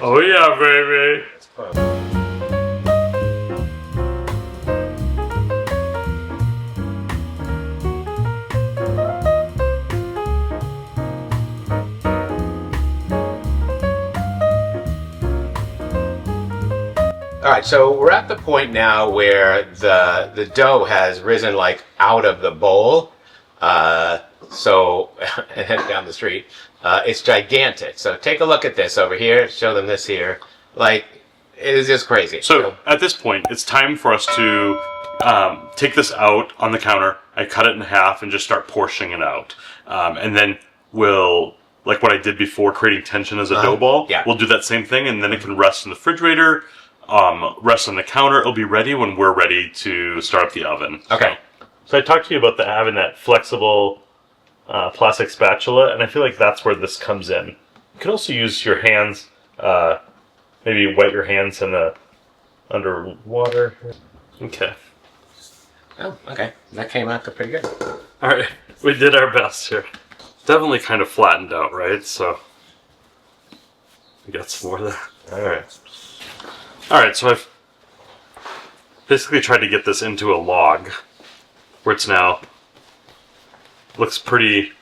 Oh yeah, baby. All right, so we're at the point now where the dough has risen like out of the bowl. So and headed down the street. It's gigantic. So take a look at this over here. Show them this here. Like, it is just crazy. So at this point, it's time for us to take this out on the counter. I cut it in half and just start portioning it out. And then we'll, like what I did before, creating tension as a dough ball. Yeah. We'll do that same thing, and then it can rest in the refrigerator, rest on the counter. It'll be ready when we're ready to start up the oven. Okay. So I talked to you about having that flexible plastic spatula, and I feel like that's where this comes in. You could also use your hands, maybe wet your hands in under water. Okay. Oh, okay. That came out pretty good. All right, we did our best here. Definitely kind of flattened out, right? So we got some more of that. All right. All right, so I've basically tried to get this into a log where it's now looks pretty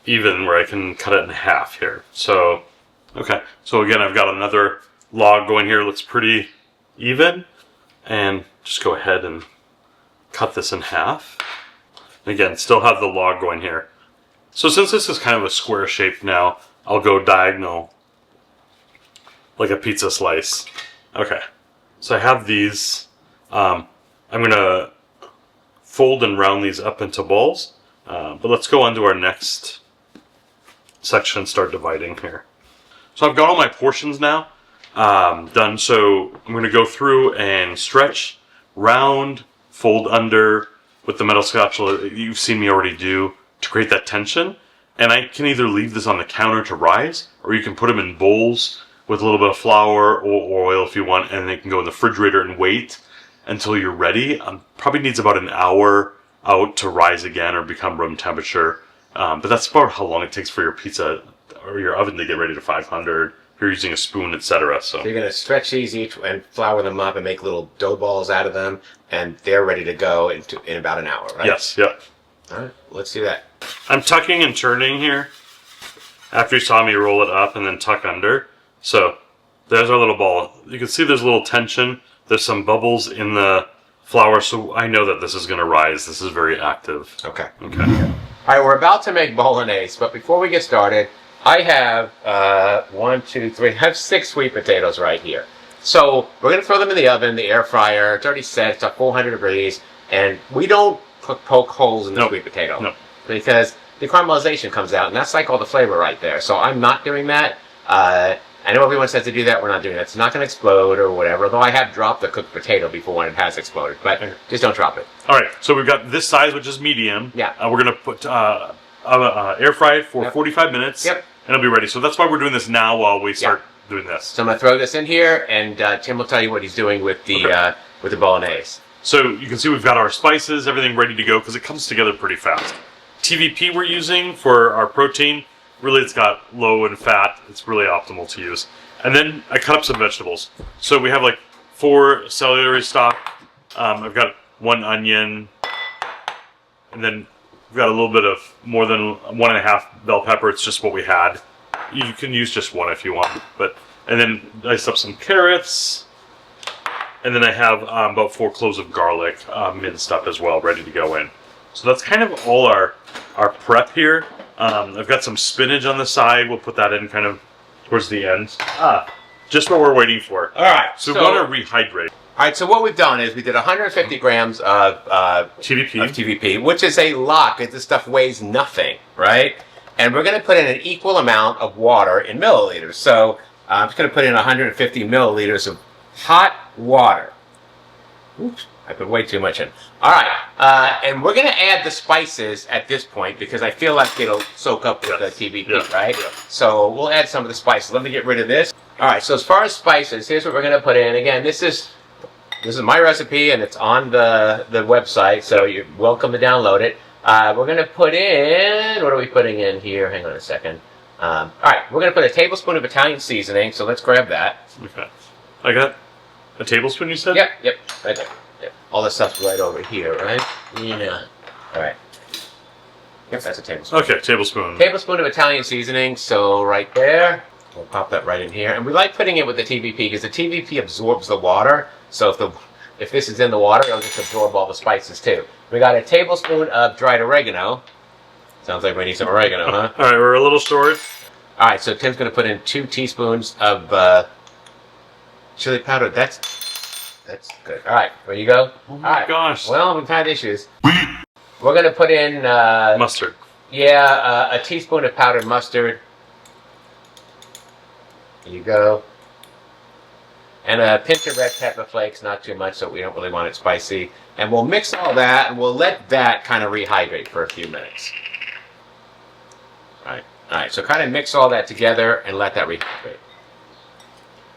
even, where I can cut it in half here. So, okay. So again, I've got another log going here. Looks pretty even. And just go ahead and cut this in half. And again, still have the log going here. So since this is kind of a square shape now, I'll go diagonal like a pizza slice. Okay. So I have these. I'm going to fold and round these up into balls. But let's go on to our next section and start dividing here. So I've got all my portions now done. So I'm going to go through and stretch, round, fold under with the metal spatula that you've seen me already do to create that tension. And I can either leave this on the counter to rise, or you can put them in bowls with a little bit of flour or oil if you want, and they can go in the refrigerator and wait until you're ready. Probably needs about an hour out to rise again or become room temperature. But that's about how long it takes for your pizza or your oven to get ready to 500. If you're using a spoon, etc. So you're going to stretch these each and flour them up and make little dough balls out of them, and they're ready to go in about an hour, right? Yes, yep. All right, let's do that. I'm tucking and turning here after you saw me roll it up and then tuck under. So there's our little ball. You can see there's a little tension. There's some bubbles in the flour, so I know that this is going to rise. This is very active. Okay. Okay. All right, we're about to make bolognese, but before we get started, I have I have 6 sweet potatoes right here. So we're going to throw them in the oven, the air fryer. It's already set. It's at 400 degrees, and we don't poke holes in the sweet potato because the caramelization comes out, and that's like all the flavor right there. So I'm not doing that. I know everyone says to do that. We're not doing that. It's not going to explode or whatever, although I have dropped the cooked potato before when it has exploded. But just don't drop it. All right, so we've got this size, which is medium. Yeah. We're going to put air fry it for 45 minutes. Yep. And it'll be ready. So that's why we're doing this now while we start doing this. So I'm going to throw this in here, and Tim will tell you what he's doing with the bolognese. So you can see we've got our spices, everything ready to go, because it comes together pretty fast. TVP we're using for our protein. Really, it's got low in fat. It's really optimal to use. And then I cut up some vegetables. So we have like 4 celery stalk. I've got 1 onion. And then we've got a little bit of more than 1.5 bell pepper. It's just what we had. You can use just 1 if you want. And then I diced up some carrots. And then I have about 4 cloves of garlic minced up as well, ready to go in. So that's kind of all our prep here. I've got some spinach on the side. We'll put that in kind of towards the end. Just what we're waiting for. All right. So we want to rehydrate. All right, so what we've done is we did 150 grams of TVP, which is a lot. This stuff weighs nothing, right? And we're going to put in an equal amount of water in milliliters. So I'm just going to put in 150 milliliters of hot water. Oops, I put way too much in. All right, and we're going to add the spices at this point because I feel like it'll soak up with the TVP, right? Yeah. So we'll add some of the spices. Let me get rid of this. All right, so as far as spices, here's what we're going to put in. Again, this is my recipe, and it's on the website, so you're welcome to download it. We're going to put in, what are we putting in here? Hang on a second. All right, we're going to put a tablespoon of Italian seasoning, so let's grab that. Okay. I got a tablespoon, you said? Yep, right there. Yep. All this stuff's right over here, right? Yeah. All right. Yep, that's a tablespoon. Okay, tablespoon. Tablespoon of Italian seasoning, so right there. We'll pop that right in here. And we like putting it with the TVP because the TVP absorbs the water. So if this is in the water, it'll just absorb all the spices too. We got a tablespoon of dried oregano. Sounds like we need some oregano, huh? All right, we're a little short. All right, so Tim's going to put in 2 teaspoons of chili powder. That's good. All right, there you go. Oh my gosh. Well, we've had issues. We're going to put in... mustard. Yeah, a teaspoon of powdered mustard. There you go. And a pinch of red pepper flakes, not too much, so we don't really want it spicy. And we'll mix all that, and we'll let that kind of rehydrate for a few minutes. All right, so kind of mix all that together and let that rehydrate.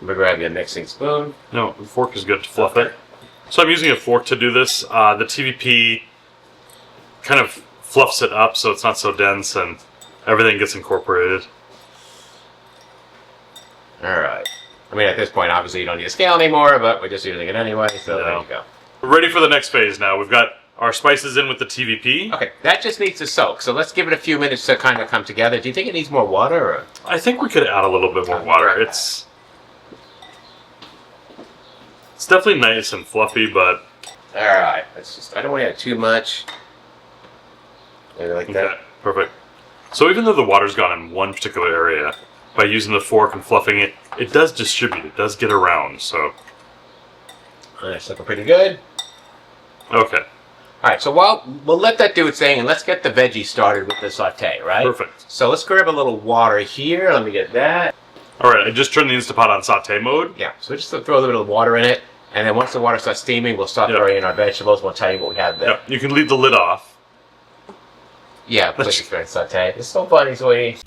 We'll grab you a mixing spoon. No, a fork is good to fluff it. So I'm using a fork to do this. The TVP kind of fluffs it up so it's not so dense and everything gets incorporated. All right. I mean, at this point, obviously, you don't need a scale anymore, but we're just using it anyway, so there you go. We're ready for the next phase now. We've got our spices in with the TVP. Okay, that just needs to soak, so let's give it a few minutes to kind of come together. Do you think it needs more water? Or? I think we could add a little bit more water. It's definitely nice and fluffy, but... All right, I don't want to add too much. Maybe like that. Perfect. So even though the water's gone in one particular area, by using the fork and fluffing it, it does distribute. It does get around, so... All right, it's looking pretty good. Okay. All right, so we'll let that do its thing, and let's get the veggies started with the saute, right? Perfect. So let's grab a little water here. Let me get that. All right, I just turned the Instapot on saute mode. Yeah, so just throw a little bit of water in it, and then once the water starts steaming, we'll start throwing in our vegetables. We'll tell you what we have there. Yep. You can leave the lid off. Yeah, please, very saute. It's so funny, sweetie.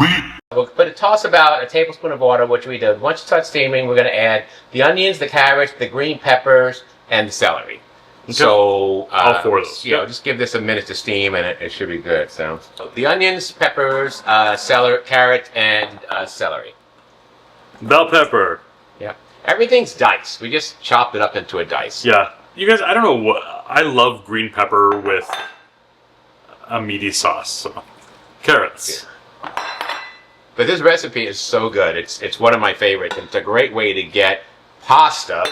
We'll toss about a tablespoon of water, which we did. Once it starts steaming, we're going to add the onions, the carrots, the green peppers, and the celery. Okay. So, all 4 of those. Just give this a minute to steam, and it should be good. So, the onions, peppers, carrot, and celery. Bell pepper. Yeah, everything's diced. We just chopped it up into a dice. Yeah, you guys. I don't know what. I love green pepper with a meaty sauce. So. Carrots. Yeah. But this recipe is so good. It's one of my favorites. It's a great way to get pasta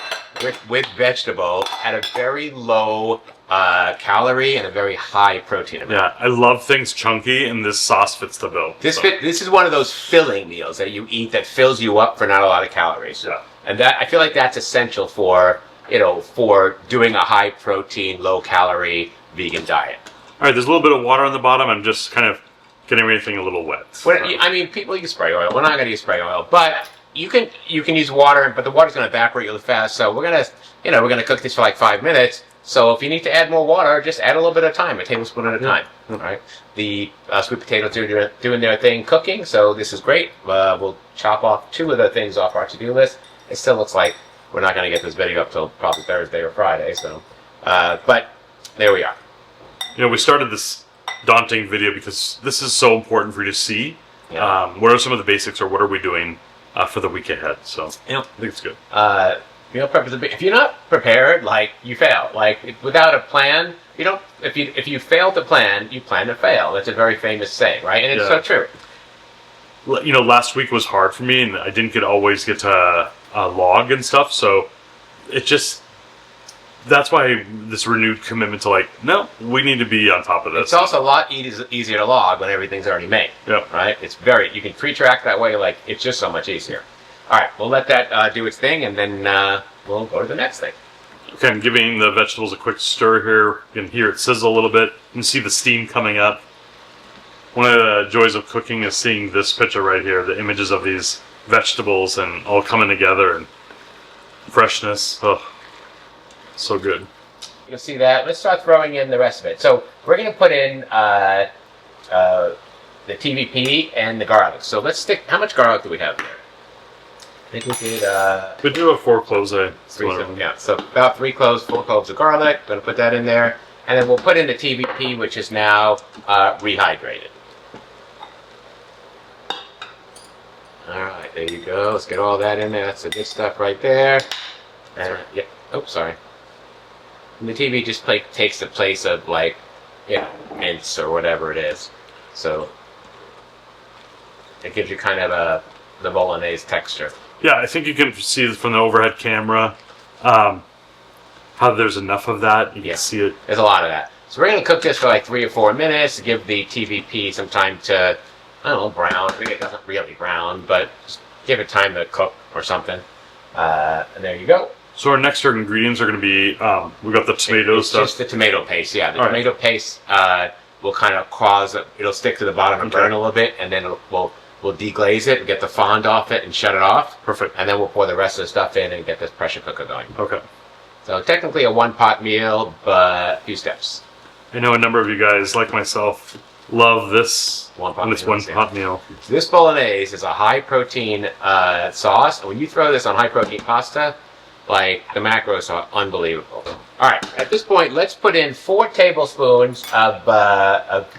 with vegetable at a very low calorie and a very high protein amount. Yeah, I love things chunky, and this sauce fits the bill. This is one of those filling meals that you eat that fills you up for not a lot of calories. Yeah. And that I feel like that's essential for doing a high protein, low calorie vegan diet. All right, there's a little bit of water on the bottom. I'm just kind of getting everything a little wet. I mean, people use spray oil. We're not going to use spray oil, but you can use water, but the water's going to evaporate really fast. So we're gonna cook this for like 5 minutes. So if you need to add more water, just add a little bit of time, a tablespoon at a time. All right. The sweet potatoes are doing their thing cooking, so this is great. We'll chop off 2 of the things off our to-do list. It still looks like we're not going to get this video up till probably Thursday or Friday. So, but there we are. We started this daunting video because this is so important for you to see. Yeah. What are some of the basics, or what are we doing for the week ahead? So I think it's good. Meal prep is if you're not prepared, you fail. Without a plan, you don't. If you fail to plan, you plan to fail. That's a very famous saying, right? And it's so true. Last week was hard for me, and I didn't always get to log and stuff. So it just. That's why this renewed commitment to no, we need to be on top of this. It's also a lot easier to log when everything's already made. Yep. Right? You can pre-track that way. It's just so much easier. All right, we'll let that do its thing, and then we'll go to the next thing. Okay, I'm giving the vegetables a quick stir here. You can hear it sizzle a little bit. You can see the steam coming up. One of the joys of cooking is seeing this picture right here, the images of these vegetables and all coming together and freshness. Oh. So good. You'll see that. Let's start throwing in the rest of it. So we're going to put in the TVP and the garlic. So let's stick. How much garlic do we have there? I think we did. We do have 4 cloves. So about 4 cloves of garlic. Going to put that in there, and then we'll put in the TVP, which is now rehydrated. There you go. Let's get all that in there. That's the good stuff right there. And, yeah. Oh, sorry. And the TV just takes the place of like, mince or whatever it is. So it gives you kind of the bolognese texture. Yeah, I think you can see from the overhead camera how there's enough of that. You can see it. There's a lot of that. So we're going to cook this for like 3 or 4 minutes to give the TVP some time to, I don't know, brown. I think it doesn't really brown, but just give it time to cook or something. And there you go. So our next ingredients are going to be, we've got the tomato stuff. Just the tomato paste, yeah. The tomato paste will kind of cause, it'll stick to the bottom and burn a little bit, and then we'll deglaze it and get the fond off it and shut it off. Perfect. And then we'll pour the rest of the stuff in and get this pressure cooker going. Okay. So technically a one-pot meal, but a few steps. I know a number of you guys, like myself, love this one-pot meal. This bolognese is a high-protein sauce, and when you throw this on high-protein pasta, like, the macros are unbelievable. All right, at this point, let's put in 4 tablespoons of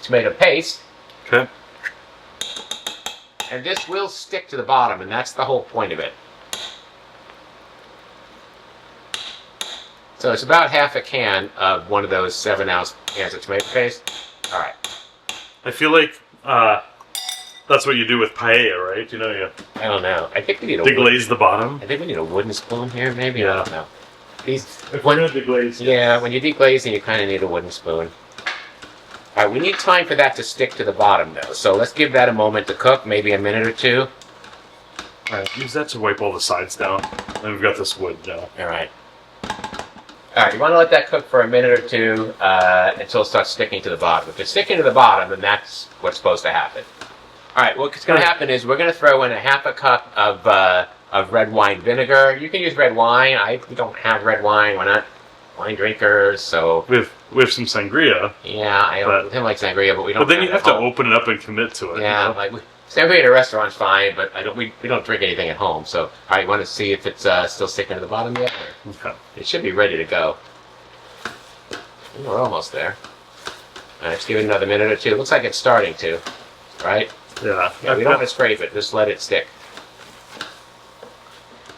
tomato paste. Okay. And this will stick to the bottom, and that's the whole point of it. So it's about half a can of one of those 7-ounce cans of tomato paste. All right. I feel like that's what you do with paella, right? You know, I don't know. I think we need deglaze the bottom. I think we need a wooden spoon here, maybe. Yeah. I don't know. When you deglaze. Yeah, when you're deglazing, you kind of need a wooden spoon. All right, we need time for that to stick to the bottom, though. So let's give that a moment to cook, maybe a minute or 2. All right, use that to wipe all the sides down. Then we've got this wood now. All right. All right, you want to let that cook for a minute or 2 until it starts sticking to the bottom. If it's sticking to the bottom, then that's what's supposed to happen. All right, what's going to happen is we're going to throw in a half a cup of red wine vinegar. You can use red wine. We don't have red wine. We're not wine drinkers, so we have some sangria. Yeah, I don't like sangria, but we don't. But then you have to open it up and commit to it. Yeah, you know? like sangria at a restaurant's fine, but we don't drink anything at home. So, all right, you want to see if it's still sticking to the bottom yet? Okay. It should be ready to go. We're almost there. All right, let's give it another minute or 2. It looks like it's starting to, right? Yeah. We don't have to scrape it. Just let it stick.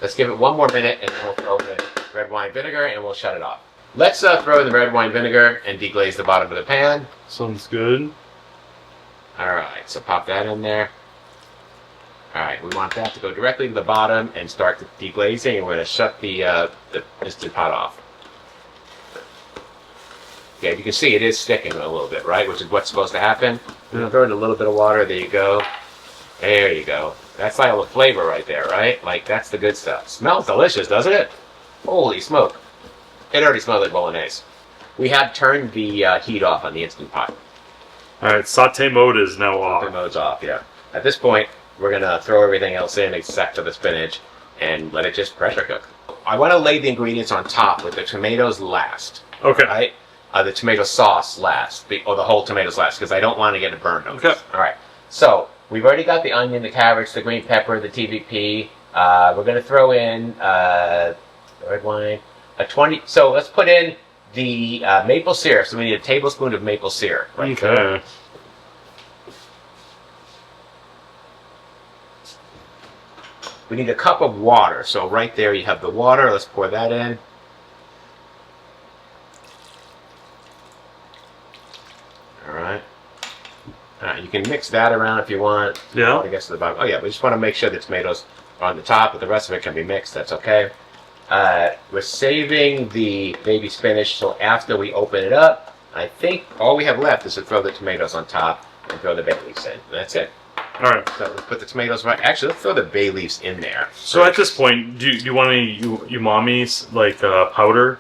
Let's give it 1 more minute, and then we'll throw the red wine vinegar, and we'll shut it off. Let's throw in the red wine vinegar and deglaze the bottom of the pan. Sounds good. All right, so pop that in there. All right, we want that to go directly to the bottom and start deglazing, and we're going to shut the Instant Pot off. Yeah, you can see it is sticking a little bit, right? Which is what's supposed to happen. Yeah. Throw in a little bit of water. There you go. There you go. That's like all the flavor right there, right? Like, that's the good stuff. Smells delicious, doesn't it? Holy smoke. It already smells like bolognese. We have turned the heat off on the Instant Pot. All right, saute mode is now off. Saute mode's off, yeah. At this point, we're going to throw everything else in except for the spinach and let it just pressure cook. I want to lay the ingredients on top with the tomatoes last. Okay. Right? The tomato sauce last, or the whole tomatoes last, because I don't want to get it burned on. Okay. All right. So we've already got the onion, the carrots, the green pepper, the TVP. We're going to throw in red wine. So let's put in the maple syrup. So we need a tablespoon of maple syrup. Right? Okay. We need a cup of water. So right there you have the water. Let's pour that in. All right, you can mix that around if you want. Yeah. I guess to the bottom. Oh yeah, we just want to make sure the tomatoes are on the top, but the rest of it can be mixed. That's okay. We're saving the baby spinach till after we open it up. I think all we have left is to throw the tomatoes on top and throw the bay leaves in. And that's it. All right. So let's put the tomatoes right. Actually, let's throw the bay leaves in there. So at this point, do you want any umami's like powder?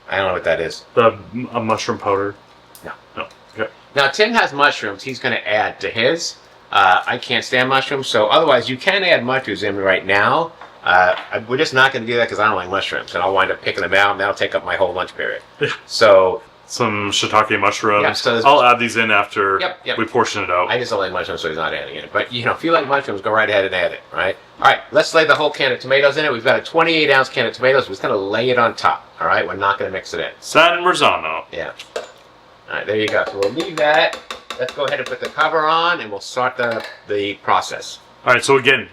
I don't know what that is. The mushroom powder. No. No. Okay. Now Tim has mushrooms. He's going to add to his. I can't stand mushrooms, so otherwise you can add mushrooms in right now. We're just not going to do that because I don't like mushrooms, and I'll wind up picking them out, and that'll take up my whole lunch period. So some shiitake mushrooms. Yeah, so I'll add these in after Yep. we portion it out. I just don't like mushrooms, so he's not adding it. But if you like mushrooms, go right ahead and add it. Right? All right. Let's lay the whole can of tomatoes in it. We've got a 28-ounce can of tomatoes. We're just going to lay it on top. All right. We're not going to mix it in. San Marzano. Yeah. All right. There you go. So we'll leave that. Let's go ahead and put the cover on, and we'll start the process. All right. So again,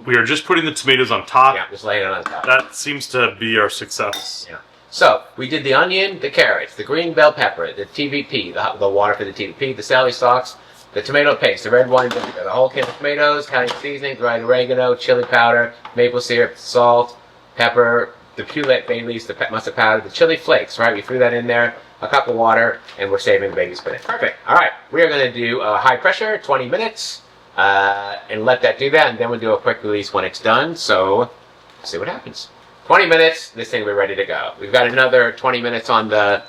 we are just putting the tomatoes on top. Yeah, just laying it on top. That seems to be our success. Yeah. So we did the onion, the carrots, the green bell pepper, the TVP, the water for the TVP, the celery stalks, the tomato paste, the red wine vinegar, the whole can of tomatoes, Italian seasoning, dried oregano, chili powder, maple syrup, salt, pepper, the Pulette bay leaves, the mustard powder, the chili flakes, right? We threw that in there, a cup of water, and we're saving the baby spinach. Perfect. All right. We are going to do high pressure, 20 minutes, and let that do that, and then we'll do a quick release when it's done. So let's see what happens. 20 minutes, this thing will be ready to go. We've got another 20 minutes on the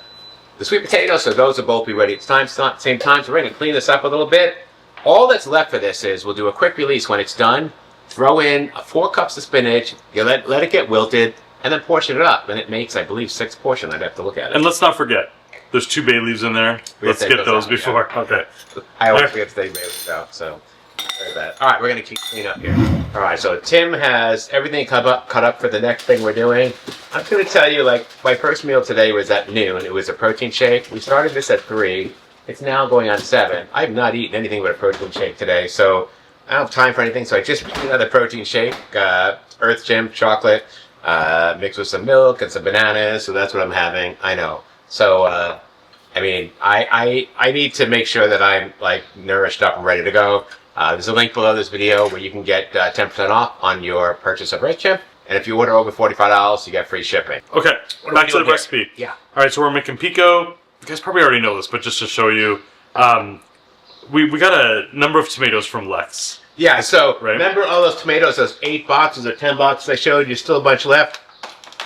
sweet potatoes, so those will both be ready at the same time. So we're going to clean this up a little bit. All that's left for this is we'll do a quick release when it's done. Throw in 4 cups of spinach. You let it get wilted, and then portion it up. And it makes, I believe, 6 portions. I'd have to look at it. And let's not forget, there's 2 bay leaves in there. Let's get those before. Yeah. Okay. I always forget to take bay leaves out, so sorry about that. All right, we're going to keep cleaning up here. All right, so Tim has everything cut up for the next thing we're doing. I'm going to tell you, like, my first meal today was at noon. It was a protein shake. We started this at 3. It's now going on 7. I have not eaten anything but a protein shake today, so I don't have time for anything. So I just made another protein shake, Earth Chimp chocolate, mixed with some milk and some bananas. So that's what I'm having. I know. So, I mean, I need to make sure that I'm, like, nourished up and ready to go. There's a link below this video where you can get 10% off on your purchase of Earth Chimp. And if you order over $45, you get free shipping. Okay, back to the recipe. Yeah. All right, so we're making pico. You guys probably already know this, but just to show you, we got a number of tomatoes from Lex. Yeah, so right? Remember all those tomatoes, those 8 boxes or 10 boxes I showed you, still a bunch left?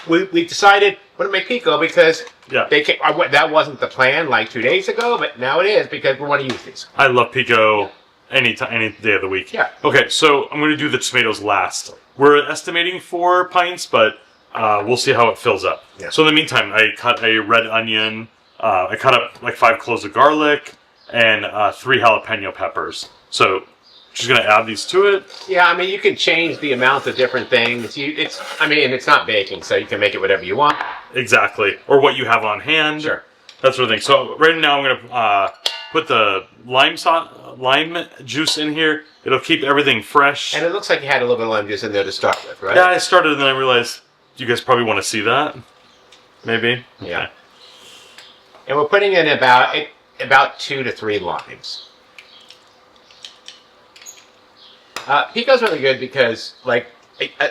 We decided we're going to make pico because that wasn't the plan like 2 days ago, but now it is because we want to use these. I love pico any day of the week. Yeah. Okay, so I'm going to do the tomatoes last. We're estimating 4 pints, but we'll see how it fills up. Yeah. So in the meantime, I cut a red onion. I cut up like 5 cloves of garlic and 3 jalapeno peppers. So just going to add these to it. Yeah, I mean, you can change the amount of different things. It's not baking, so you can make it whatever you want. Exactly. Or what you have on hand. Sure. That sort of thing. So right now I'm going to put the lime juice in here. It'll keep everything fresh. And it looks like you had a little bit of lime juice in there to start with, right? Yeah, I started and then I realized you guys probably want to see that. Maybe. Yeah. Okay. And we're putting in about 2 to 3 limes. Pico's really good because, like,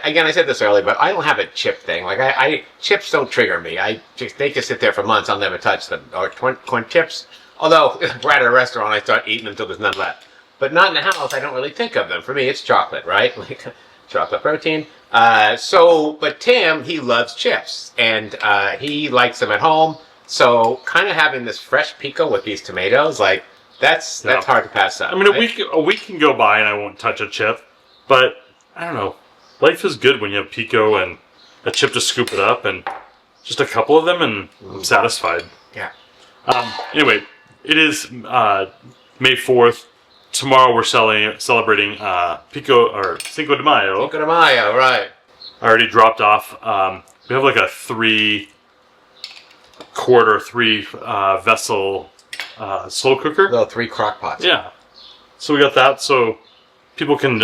again, I said this earlier, but I don't have a chip thing. Like, chips don't trigger me. They just sit there for months. I'll never touch them. Or corn chips. Although, if we're at a restaurant, I start eating them until there's none left. But not in the house, I don't really think of them. For me, it's chocolate, right? Like, chocolate protein. But Tim, he loves chips. And he likes them at home. So, kind of having this fresh pico with these tomatoes, like, that's hard to pass up. I mean, a week can go by and I won't touch a chip. But, I don't know. Life is good when you have pico and a chip to scoop it up. And just a couple of them and I'm satisfied. Yeah. Anyway, it is May 4th. Tomorrow we're celebrating Pico or Cinco de Mayo. Cinco de Mayo, right. I already dropped off. We have like a 3 vessel slow cooker. Little 3 crock pots. Yeah. So we got that so people can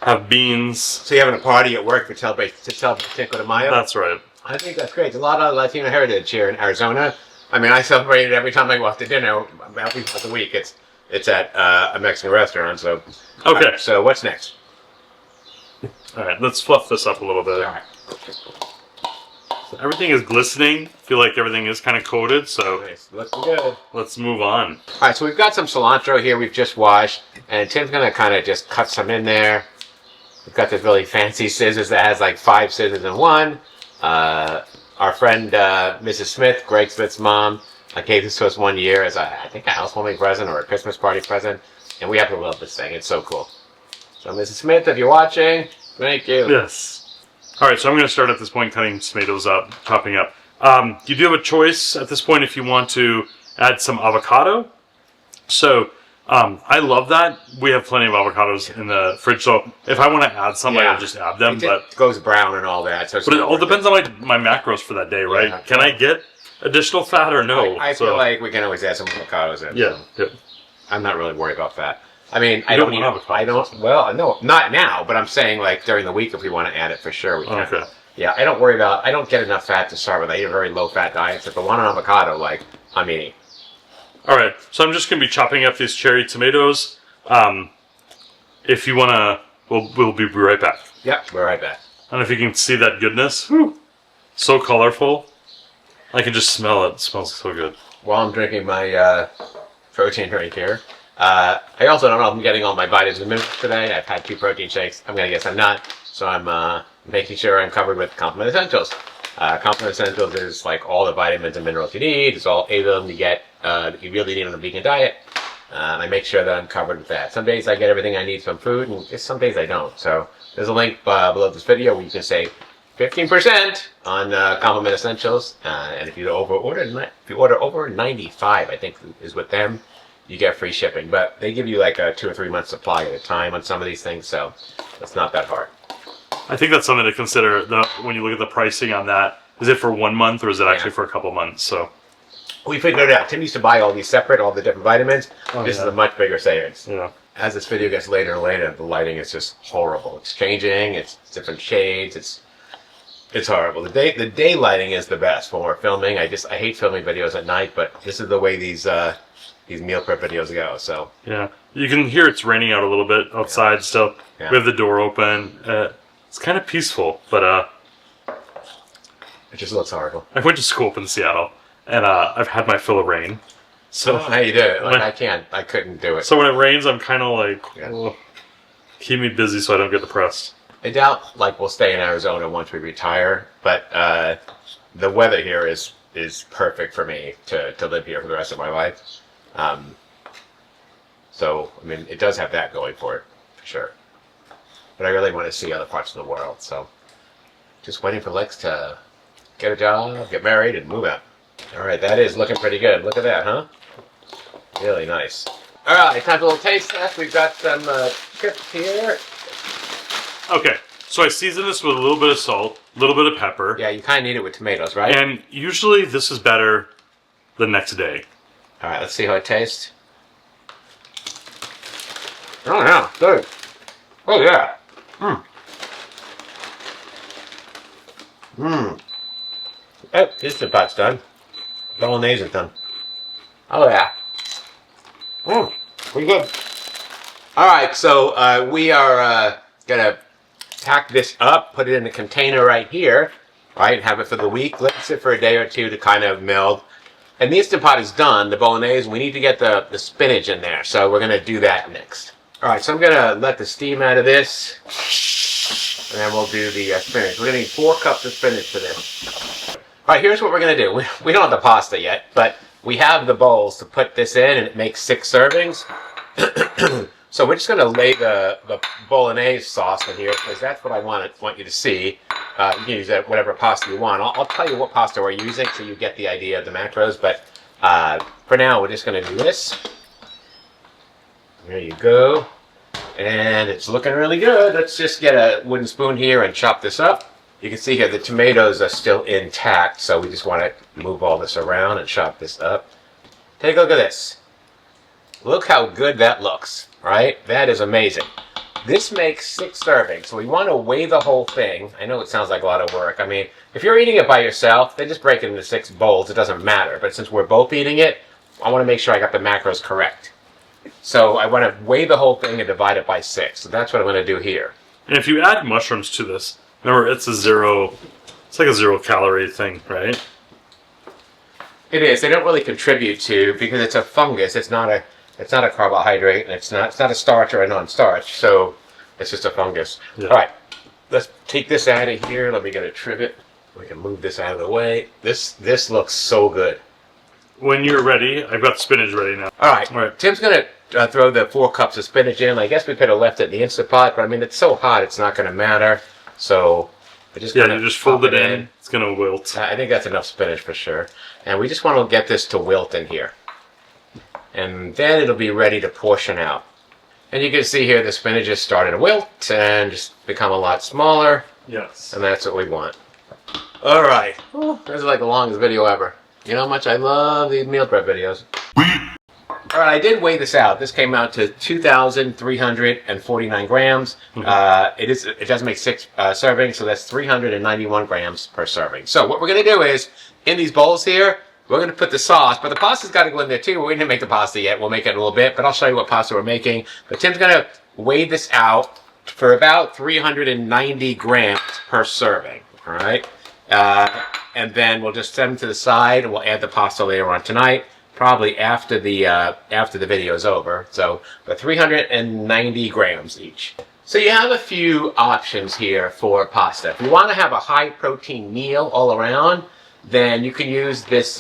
have beans. So you're having a party at work to celebrate Cinco de Mayo? That's right. I think that's great. There's a lot of Latino heritage here in Arizona. I mean, I celebrate it every time I go out to dinner. At least once a week. It's at a Mexican restaurant. So okay. Right, so what's next? All right, let's fluff this up a little bit. All right. So everything is glistening. I feel like everything is kind of coated. So Nice. Looking good. let's move on. All right. So we've got some cilantro here. We've just washed, and Tim's gonna kind of just cut some in there. We've got this really fancy scissors that has like 5 scissors in one. Our friend Mrs. Smith, Greg Smith's mom, gave this to us one year as I think a housewarming present or a Christmas party present, and we have to love this thing. It's so cool. So Mrs. Smith, if you're watching, thank you. Yes. All right, so I'm going to start at this point cutting tomatoes up, chopping up. You do have a choice at this point if you want to add some avocado. So I love that. We have plenty of avocados in the fridge, so if I want to add some, I'll just add them. It goes brown and all that. So but it all depends on my macros for that day, right? Yeah. Can I get additional fat or no? I feel like we can always add some avocados in. Yeah, good. I'm not really worried about that. I mean, I don't have avocado. Well, no, not now, but I'm saying like during the week if we want to add it for sure we can. Okay. Yeah, I don't get enough fat to start with. I eat a very low fat diet. So if I want an avocado, like, I'm eating. All right, so I'm just going to be chopping up these cherry tomatoes. If you want to, we'll be right back. Yep, we're right back. I don't know if you can see that goodness. Whew. So colorful. I can just smell it. It smells so good. While I'm drinking my protein drink here, I also don't know if I'm getting all my vitamins and minerals today. I've had 2 protein shakes. I'm going to guess I'm not. So I'm making sure I'm covered with Complement Essentials. Complement Essentials is like all the vitamins and minerals you need. It's all 8 of them you get that you really need on a vegan diet. I make sure that I'm covered with that. Some days I get everything I need from food, and some days I don't. So there's a link below this video where you can save 15% on Complement Essentials. And if you order over 95, I think is with them, you get free shipping. But they give you like a 2 or 3 month supply at a time on some of these things, so it's not that hard. I think that's something to consider when you look at the pricing on that. Is it for 1 month or is it actually for a couple months? So we figured it out. Tim used to buy all these separate, all the different vitamins. This is a much bigger savings. Yeah. As this video gets later and later, the lighting is just horrible. It's changing. It's different shades. It's horrible. The day lighting is the best when we're filming. I hate filming videos at night, but this is the way these meal prep videos go. So yeah, you can hear it's raining out a little bit outside still. Yeah. We have the door open. It's kind of peaceful, but it just looks horrible. I went to school up in Seattle, and I've had my fill of rain. So how you do it? Like I couldn't do it. So when it rains, I'm kind of like, keep me busy so I don't get depressed. I doubt like we'll stay in Arizona once we retire, but the weather here is perfect for me to live here for the rest of my life. So I mean, it does have that going for it for sure. But I really want to see other parts of the world, so just waiting for Lex to get a job, get married, and move out. All right, that is looking pretty good. Look at that, huh? Really nice. All right, time for a little taste test. We've got some chips here. Okay, so I season this with a little bit of salt, a little bit of pepper. Yeah, you kind of need it with tomatoes, right? And usually this is better the next day. All right, let's see how it tastes. Oh, yeah, good. Oh, yeah. Oh, this pot's done. Bolognese is done. Oh, yeah. Pretty good. All right, so we are going to pack this up, put it in a container right here, right, and have it for the week. Let it sit for a day or two to kind of meld. And the Instant Pot is done, the bolognese. We need to get the spinach in there, so we're going to do that next. All right, so I'm going to let the steam out of this, and then we'll do the spinach. We're going to need 4 cups of spinach for this. All right, here's what we're going to do. We don't have the pasta yet, but we have the bowls to put this in, and it makes 6 servings. So we're just going to lay the bolognese sauce in here, because that's what I want you to see. You can use whatever pasta you want. I'll tell you what pasta we're using so you get the idea of the macros, but for now we're just going to do this. There you go. And it's looking really good. Let's just get a wooden spoon here and chop this up. You can see here the tomatoes are still intact, so we just want to move all this around and chop this up. Take a look at this. Look how good that looks, right? That is amazing. This makes 6 servings, so we want to weigh the whole thing. I know it sounds like a lot of work. I mean, if you're eating it by yourself, then just break it into 6 bowls. It doesn't matter. But since we're both eating it, I want to make sure I got the macros correct. So I want to weigh the whole thing and divide it by 6. So that's what I'm going to do here. And if you add mushrooms to this, remember it's like a 0 calorie thing, right? It is. They don't really contribute to, because it's a fungus. It's not a carbohydrate, and it's not a starch or a non-starch. So it's just a fungus. Yeah. All right. Let's take this out of here. Let me get a trivet. We can move this out of the way. This looks so good. When you're ready, I've got spinach ready now. All right. Tim's going to throw the 4 cups of spinach in. I guess we could have left it in the Instant Pot, but I mean, it's so hot, it's not going to matter. So I just you just fold it in. It's going to wilt. I think that's enough spinach for sure. And we just want to get this to wilt in here. And then it'll be ready to portion out. And you can see here the spinach is starting to wilt and just become a lot smaller. Yes. And that's what we want. All right. This is like the longest video ever. You know how much I love these meal prep videos. All right, I did weigh this out. This came out to 2,349 grams. It does make 6 servings, so that's 391 grams per serving. So what we're going to do is, in these bowls here, we're going to put the sauce, but the pasta's got to go in there too. We didn't make the pasta yet. We'll make it in a little bit, but I'll show you what pasta we're making. But Tim's going to weigh this out for about 390 grams per serving. All right, and then we'll just set them to the side, and we'll add the pasta later on tonight, probably after the video is over. So, but 390 grams each. So you have a few options here for pasta. If you want to have a high protein meal all around, then you can use this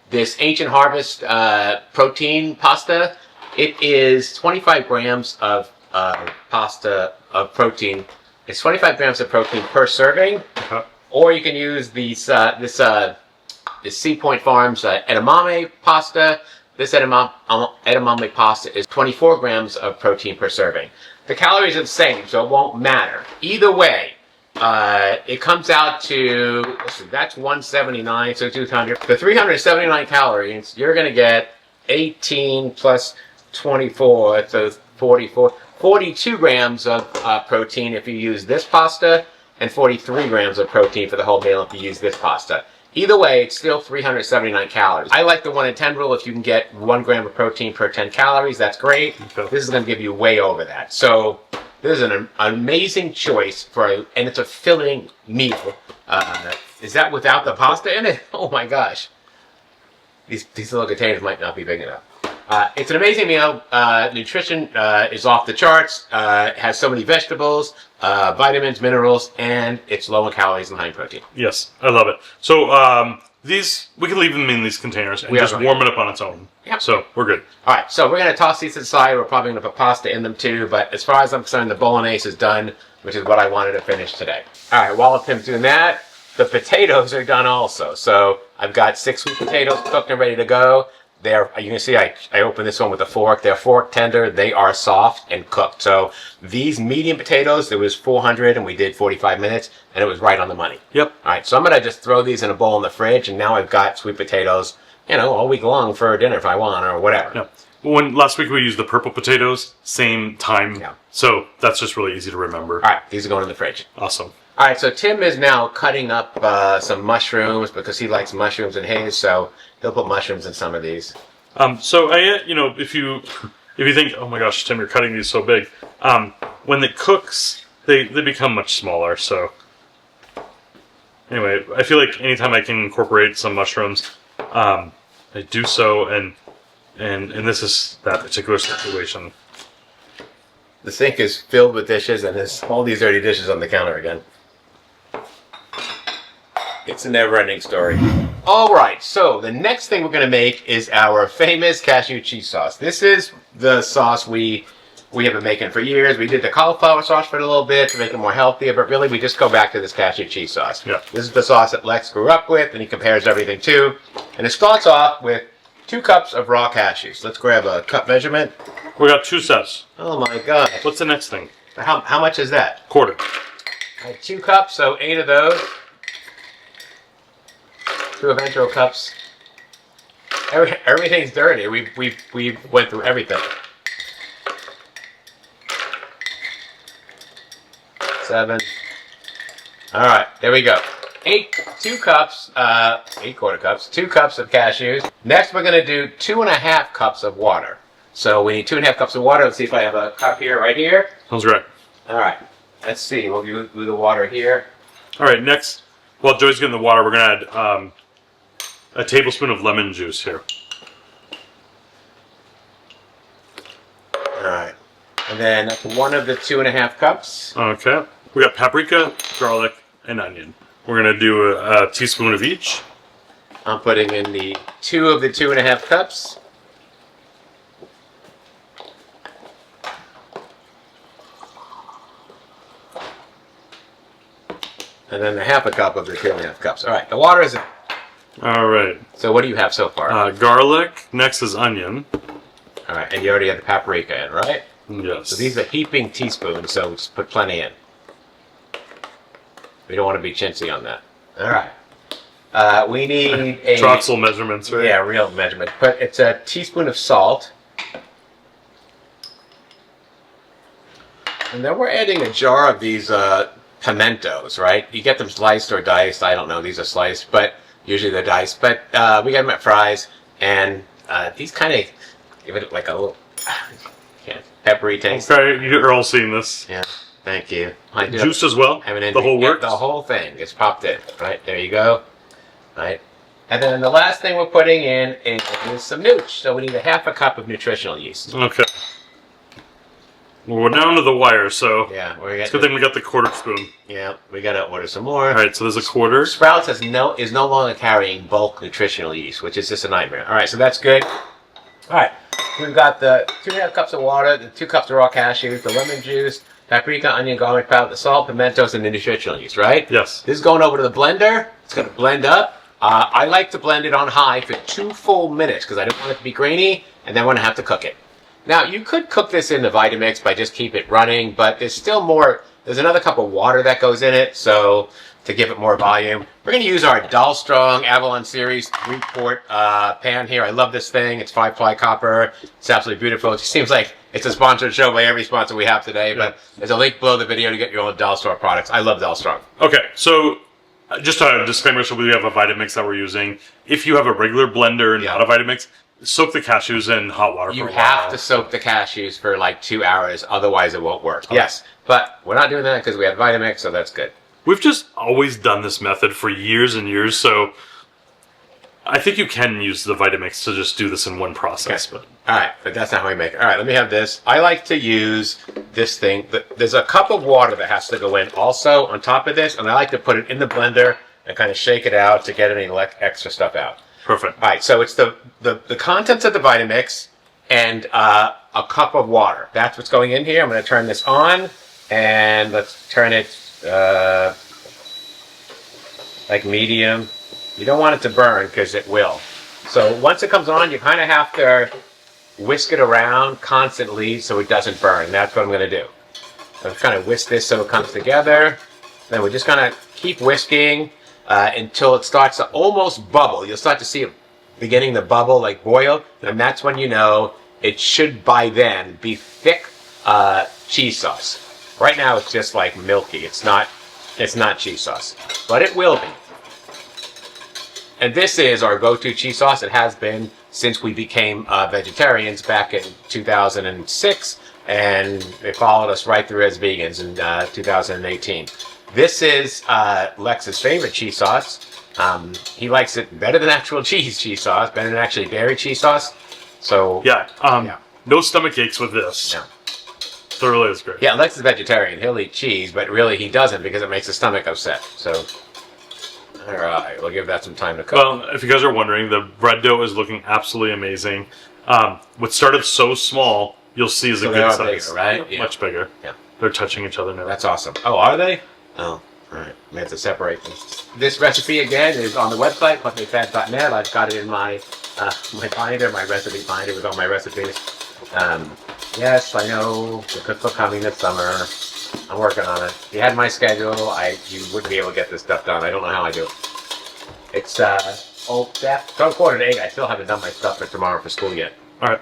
this Ancient Harvest protein pasta. It is 25 grams of pasta of protein. It's 25 grams of protein per serving. Or you can use these this Sea Point Farms edamame pasta. This edamame pasta is 24 grams of protein per serving. The calories are the same, so it won't matter. Either way, it comes out to, listen, that's 179, so 200. For 379 calories, you're going to get 18 plus 24, so 44, 42 grams of protein if you use this pasta, and 43 grams of protein for the whole meal if you use this pasta. Either way, it's still 379 calories. I like the 1 in 10 rule. If you can get 1 gram of protein per 10 calories, that's great. Okay. This is going to give you way over that. So this is an amazing choice and it's a filling meal. Is that without the pasta in it? Oh my gosh. These little containers might not be big enough. It's an amazing meal. Nutrition is off the charts. It has so many vegetables, vitamins, minerals, and it's low in calories and high in protein. Yes, I love it. So these, we can leave them in these containers and just warm it up on its own. Yep. So we're good. All right, so we're going to toss these to the side. We're probably going to put pasta in them too, but as far as I'm concerned, the bolognese is done, which is what I wanted to finish today. All right, while Tim's doing that, the potatoes are done also. So I've got 6 sweet potatoes cooked and ready to go. You can see I opened this one with a fork. They're fork tender. They are soft and cooked. So these medium potatoes, it was 400 and we did 45 minutes and it was right on the money. Yep. All right, so I'm going to just throw these in a bowl in the fridge and now I've got sweet potatoes, all week long for dinner if I want or whatever. Yeah. Last week we used the purple potatoes, same time. Yeah. So that's just really easy to remember. All right, these are going in the fridge. Awesome. All right, so Tim is now cutting up some mushrooms because he likes mushrooms in his, so he'll put mushrooms in some of these. So if you think, oh my gosh, Tim, you're cutting these so big, when it cooks, they become much smaller. So anyway, I feel like anytime I can incorporate some mushrooms, I do so, and this is that particular situation. The sink is filled with dishes, and there's all these dirty dishes on the counter again. It's a never-ending story. All right, so the next thing we're going to make is our famous cashew cheese sauce. This is the sauce we have been making for years. We did the cauliflower sauce for it a little bit to make it more healthier, but really we just go back to this cashew cheese sauce. Yeah. This is the sauce that Lex grew up with, and he compares everything to. And it starts off with 2 cups of raw cashews. Let's grab a cup measurement. We got 2 sets. Oh my God. What's the next thing? How much is that? Quarter. 2 cups, so 8 of those. 2 eventual cups. Everything's dirty. We went through everything. 7. All right, there we go. 2 cups, 8 quarter cups, 2 cups of cashews. Next, we're going to do 2.5 cups of water. So we need 2.5 cups of water. Let's see if I have a cup here, right here. Sounds great. All right, let's see. We'll do the water here. All right, next, while Joey's getting the water, we're going to add a tablespoon of lemon juice here. All right, and then that's 1 of the 2.5 cups. Okay, we got paprika, garlic, and onion. We're going to do a teaspoon of each. I'm putting in the 2 of the 2.5 cups. And then the 1/2 cup of the 2.5 cups. All right, the water is in. All right. So what do you have so far? Garlic. Next is onion. All right, and you already have the paprika in, right? Yes. So these are heaping teaspoons, so just put plenty in. We don't want to be chintzy on that. All right. We need a Troxel measurements, right? Yeah, real measurement. But it's a teaspoon of salt. And then we're adding a jar of these pimentos, right? You get them sliced or diced. I don't know. These are sliced, but usually they're diced. But we get them at Fry's, and these kind of give it like a little peppery taste. Okay, you're all seeing this. Yeah, thank you. Juice as well? The whole works? The whole thing is popped in. Right, there you go. Right. And then the last thing we're putting in is some nooch. So we need a half a cup of nutritional yeast. Okay. Well, we're down to the wire, so yeah, it's a good thing we got the quarter spoon. Yeah, we gotta order some more. All right, so there's a quarter. Sprouts is no longer carrying bulk nutritional yeast, which is just a nightmare. All right, so that's good. All right, we've got the 2.5 cups of water, the 2 cups of raw cashews, the lemon juice, paprika, onion, garlic powder, the salt, pimentos, and the nutritional yeast. Right? Yes. This is going over to the blender. It's gonna blend up. I like to blend it on high for 2 full minutes because I don't want it to be grainy, and then I want to have to cook it. Now, you could cook this in the Vitamix by just keep it running, but there's still more. There's another cup of water that goes in it, so to give it more volume. We're going to use our Dastrong Avalon Series 3-quart pan here. I love this thing. It's 5-ply copper. It's absolutely beautiful. It seems like it's a sponsored show by every sponsor we have today, but there's a link below the video to get your own Dastrong products. I love Dastrong. Okay, so just a disclaimer, so we have a Vitamix that we're using. If you have a regular blender and not a Vitamix, soak the cashews in hot water for a while. You have to soak the cashews for like 2 hours, otherwise it won't work. Okay. Yes, but we're not doing that because we have Vitamix, so that's good. We've just always done this method for years and years, so I think you can use the Vitamix to just do this in one process. Okay. But all right, but that's not how we make it. All right, let me have this. I like to use this thing. There's a cup of water that has to go in also on top of this, and I like to put it in the blender and kind of shake it out to get any extra stuff out. Perfect. All right, so it's the contents of the Vitamix and a cup of water. That's what's going in here. I'm going to turn this on, and let's turn it like medium. You don't want it to burn because it will. So once it comes on, you kind of have to whisk it around constantly so it doesn't burn. That's what I'm going to do. I'm kind of whisk this so it comes together. Then we're just going to keep whisking until it starts to almost bubble. You'll start to see it beginning to bubble, like boil, and that's when you know it should by then be thick cheese sauce. Right now it's just like milky. It's not cheese sauce, but it will be. And this is our go-to cheese sauce. It has been since we became vegetarians back in 2006, and it followed us right through as vegans in 2018. This is Lex's favorite cheese sauce. He likes it better than actual cheese sauce, better than actually dairy cheese sauce. So yeah, no stomach aches with this. No. Thoroughly is great. Yeah, Lex is vegetarian. He'll eat cheese, but really he doesn't because it makes his stomach upset. So, all right, we'll give that some time to cook. Well, if you guys are wondering, the bread dough is looking absolutely amazing. What started so small, you'll see is a good size. Bigger, right? Yeah. Much bigger. Yeah. They're touching each other now. That's awesome. Oh, are they? Oh, all right. We have to separate them. This recipe, again, is on the website, plusmafat.net. I've got it in my my binder, my recipe binder with all my recipes. Yes, I know the cookbook coming this summer. I'm working on it. If you had my schedule, you wouldn't be able to get this stuff done. I don't know how I do it. It's from 7:45. I still haven't done my stuff for tomorrow for school yet. All right.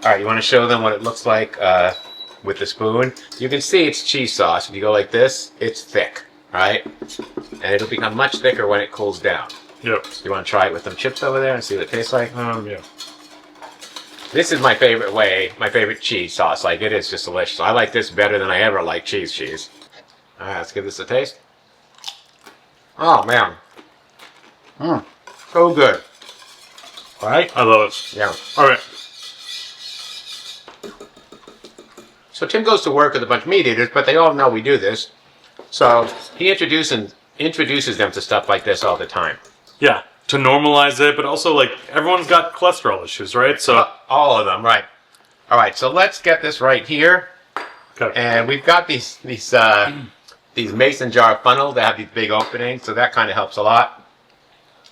All right, you want to show them what it looks like with the spoon? You can see it's cheese sauce. If you go like this, it's thick, right? And it'll become much thicker when it cools down. Yep. You want to try it with some chips over there and see what it tastes like? Yeah. This is my favorite my favorite cheese sauce. Like, it is just delicious. I like this better than I ever liked cheese. All right, let's give this a taste. Oh, man. So good. All right? I love it. Yeah. All right. So Tim goes to work with a bunch of meat eaters, but they all know we do this. So he introduces them to stuff like this all the time. Yeah, to normalize it, but also, like, everyone's got cholesterol issues, right? So all of them, right. All right, so let's get this right here. Okay. And we've got these mason jar funnels that have these big openings, so that kind of helps a lot.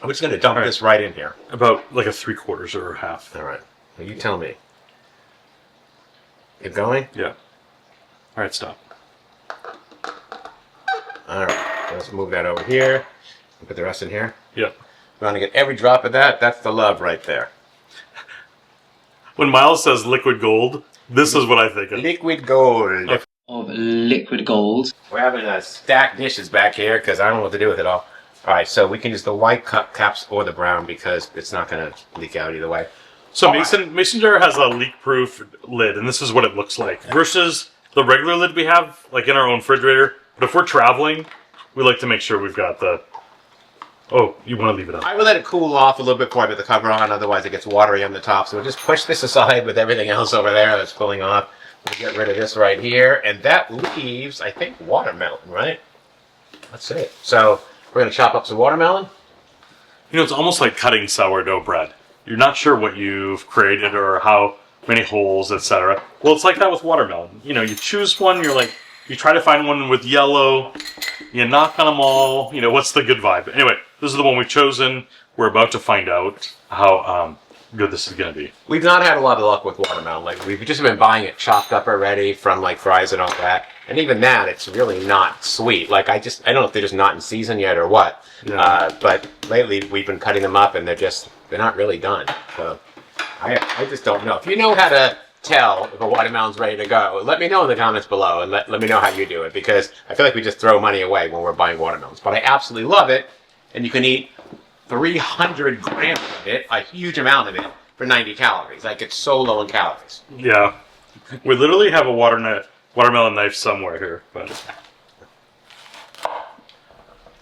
I'm just going to dump this right in here. About like a 3/4 or a half. All right. Well, you tell me. Keep going? Yeah. All right, stop. All right. Let's move that over here. Put the rest in here. Yep. We want to get every drop of that. That's the love right there. When Miles says liquid gold, this is what I think of. Liquid gold. Of liquid gold. We're having stacked dishes back here because I don't know what to do with it all. All right, so we can use the white cup caps or the brown because it's not going to leak out either way. So Mason jar has a leak-proof lid, and this is what it looks like. Versus the regular lid we have, like in our own refrigerator. But if we're traveling, we like to make sure we've got the... Oh, you want to leave it up. I will let it cool off a little bit before I put the cover on, otherwise it gets watery on the top. So we'll just push this aside with everything else over there that's cooling off. We'll get rid of this right here, and that leaves, I think, watermelon, right? That's it. So we're going to chop up some watermelon. You know, it's almost like cutting sourdough bread. You're not sure what you've created or how many holes, etc. Well, it's like that with watermelon. You know, you choose one, you try to find one with yellow, you knock on them all, what's the good vibe? Anyway, this is the one we've chosen. We're about to find out how good this is going to be. We've not had a lot of luck with watermelon. Like, we've just been buying it chopped up already from, like, fries and all that. And even that, it's really not sweet. Like, I don't know if they're just not in season yet or what. Yeah. But lately, we've been cutting them up, and they're not really done. So, I just don't know. If you know how to tell if a watermelon's ready to go, let me know in the comments below, and let me know how you do it, because I feel like we just throw money away when we're buying watermelons. But I absolutely love it, and you can eat 300 grams of it, a huge amount of it, for 90 calories. Like, it's so low in calories. Yeah. We literally have a watermelon knife somewhere here, but...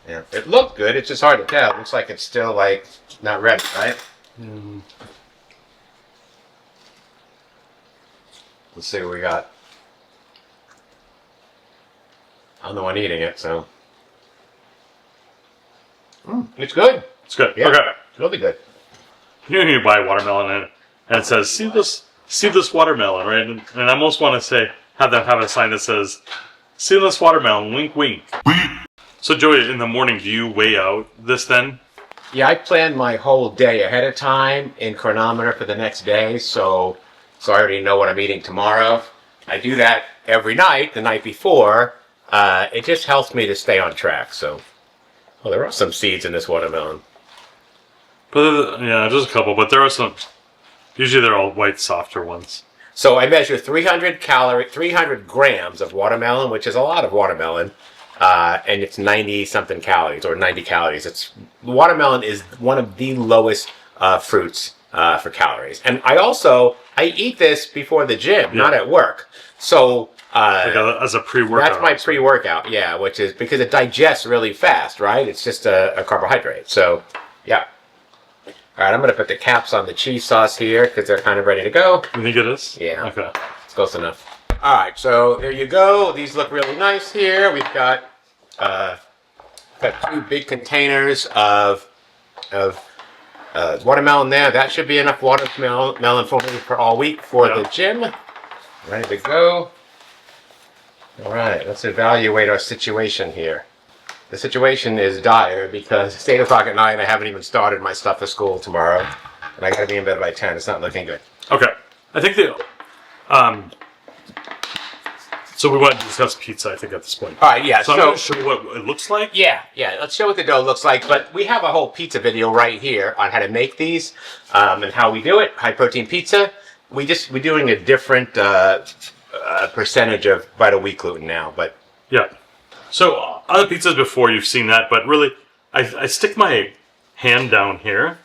Yeah. It looked good, it's just hard to tell. It looks like it's still, like, not ready, right? Mm. Let's see what we got. I'm the one eating it, so... it's good. It's good. Yeah, okay. It's really good. You buy watermelon and it says, see this watermelon, right? And I almost want to say, have a sign that says, see this watermelon, wink, wink. So Joey, in the morning, do you weigh out this then? Yeah, I plan my whole day ahead of time in Cronometer for the next day, so I already know what I'm eating tomorrow. I do that every night, the night before. It just helps me to stay on track, so... Oh, there are some seeds in this watermelon. But yeah, just a couple, but there are some... Usually they're all white, softer ones. So I measure 300 grams of watermelon, which is a lot of watermelon, and it's 90-something calories, or 90 calories. Watermelon is one of the lowest fruits for calories. And I eat this before the gym, not at work. So... as a pre-workout. That's my pre-workout, yeah, which is because it digests really fast, right? It's just a carbohydrate. So, yeah. All right, I'm going to put the caps on the cheese sauce here because they're kind of ready to go. You think it is? Yeah. Okay. It's close enough. All right, so there you go. These look really nice here. We've got 2 big containers of watermelon there. That should be enough watermelon for me for all week for the gym. Ready to go. All right, let's evaluate our situation here. The situation is dire because it's 8 o'clock at night and I haven't even started my stuff for school tomorrow. And I gotta be in bed by 10. It's not looking good. Okay. I think so we want to discuss pizza, I think, at this point. All right, yeah. So I'm going to show what it looks like. Yeah. Let's show what the dough looks like. But we have a whole pizza video right here on how to make these and how we do it. High protein pizza. We're doing a different percentage of vital wheat gluten now, but yeah. So other pizzas before you've seen that, but really, I stick my hand down here,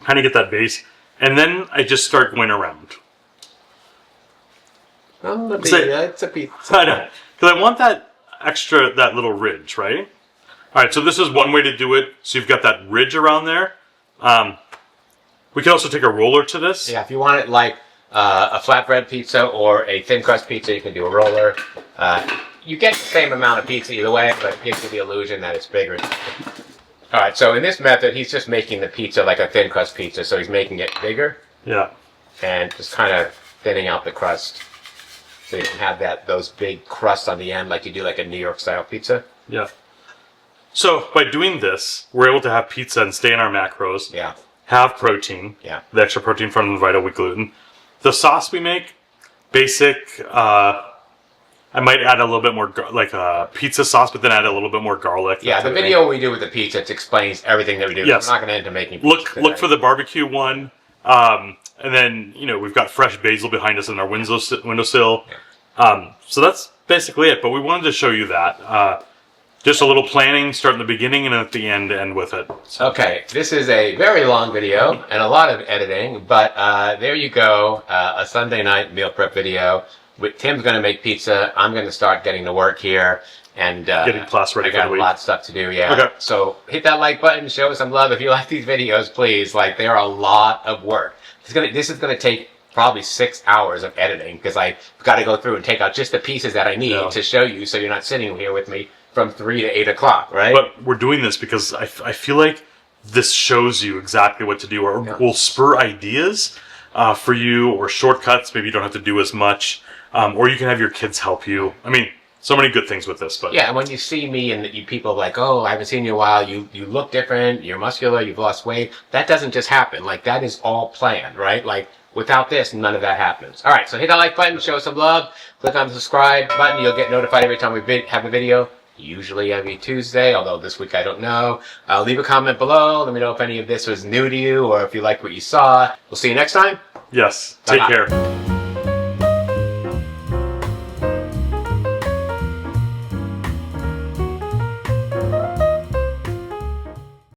kind of get that base, and then I just start going around. It's a pizza. I know, because I want that little ridge, right? All right, so this is one way to do it. So you've got that ridge around there. We can also take a roller to this. Yeah, if you want it like a flatbread pizza or a thin crust pizza, you can do a roller. You get the same amount of pizza either way, but it gives you the illusion that it's bigger. All right, so in this method, he's just making the pizza like a thin crust pizza, so he's making it bigger. Yeah. And just kind of thinning out the crust. So you can have those big crusts on the end like you do like a New York style pizza. Yeah. So by doing this, we're able to have pizza and stay in our macros. Yeah. Have protein. Yeah. The extra protein from the vital wheat gluten. The sauce we make, basic I might add a little bit more like pizza sauce, but then add a little bit more garlic. Yeah, the video we do with the pizza explains everything that we do. Yes. We're not going to end up making pizza Look for the barbecue one. And then, we've got fresh basil behind us in our windowsill. So that's basically it. But we wanted to show you that. Just a little planning, start in the beginning and at the end with it. So. Okay, this is a very long video and a lot of editing, but there you go, a Sunday night meal prep video. Tim's going to make pizza. I'm going to start getting to work here. And getting class ready I got for the week. A lot of stuff to do, yeah. Okay. So hit that like button, show us some love. If you like these videos, please. Like, they are a lot of work. This is going to take probably 6 hours of editing because I've got to go through and take out just the pieces that I need to show you so you're not sitting here with me from 3 to 8 o'clock, right? But we're doing this because I feel like this shows you exactly what to do or will spur ideas for you or shortcuts. Maybe you don't have to do as much. Or you can have your kids help you. I mean, so many good things with this. But yeah, and when you see me and you people like, oh, I haven't seen you in a while, you look different, you're muscular, you've lost weight. That doesn't just happen. Like, that is all planned, right? Like, without this, none of that happens. All right, so hit that like button, show us some love. Click on the subscribe button. You'll get notified every time we have a video. Usually every Tuesday, although this week I don't know. Leave a comment below. Let me know if any of this was new to you or if you like what you saw. We'll see you next time. Yes, take care.